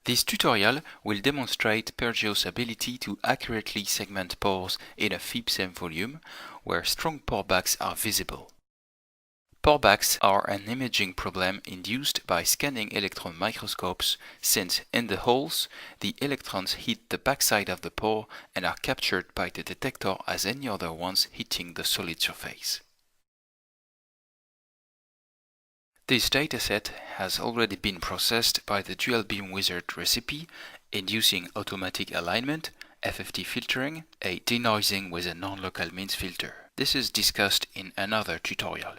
This tutorial will demonstrate PerGeos' ability to accurately segment pores in a FIB-SEM volume where strong porebacks are visible. Porebacks are an imaging problem induced by scanning electron microscopes, since in the holes the electrons hit the backside of the pore and are captured by the detector as any other ones hitting the solid surface. This dataset has already been processed by the dual beam wizard recipe, inducing automatic alignment, FFT filtering, a denoising with a non-local means filter. This is discussed in another tutorial.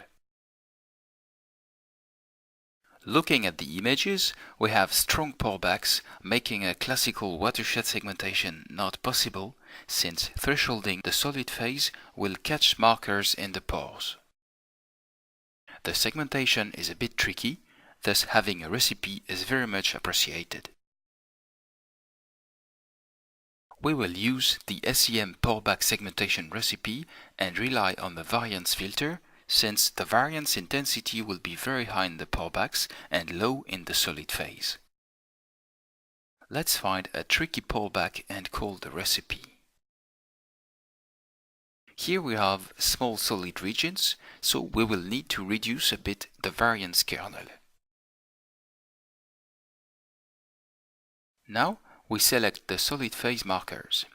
Looking at the images, we have strong porebacks, making a classical watershed segmentation not possible, since thresholding the solid phase will catch markers in the pores. The segmentation is a bit tricky, thus having a recipe is very much appreciated. We will use the SEM Pullback segmentation recipe and rely on the variance filter, since the variance intensity will be very high in the pullbacks and low in the solid phase. Let's find a tricky pullback and call the recipe. Here we have small solid regions, so we will need to reduce a bit the variance kernel. Now we select the solid phase markers.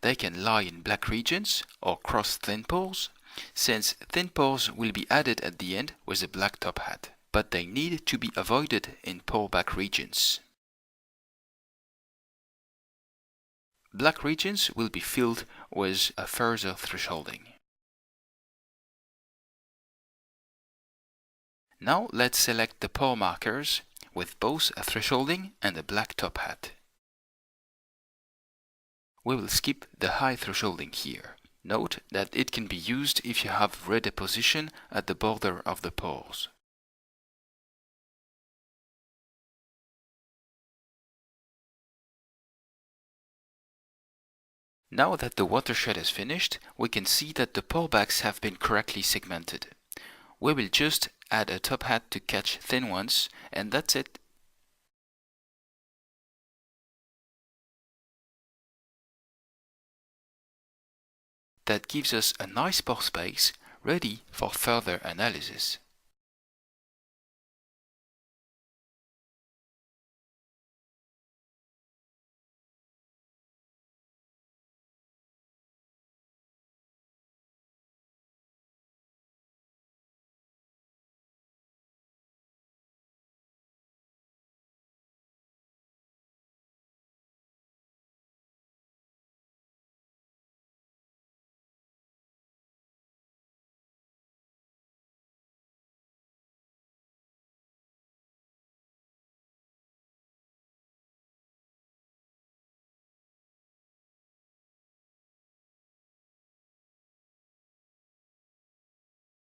They can lie in black regions or cross thin pores, since thin pores will be added at the end with a black top hat, but they need to be avoided in pullback regions. Black regions will be filled with a further thresholding. Now let's select the pore markers with both a thresholding and a black top hat. We will skip the high thresholding here. Note that it can be used if you have redeposition at the border of the pores. Now that the watershed is finished, we can see that the pullbacks have been correctly segmented. We will just add a top hat to catch thin ones, and that's it. That gives us a nice pore space ready for further analysis.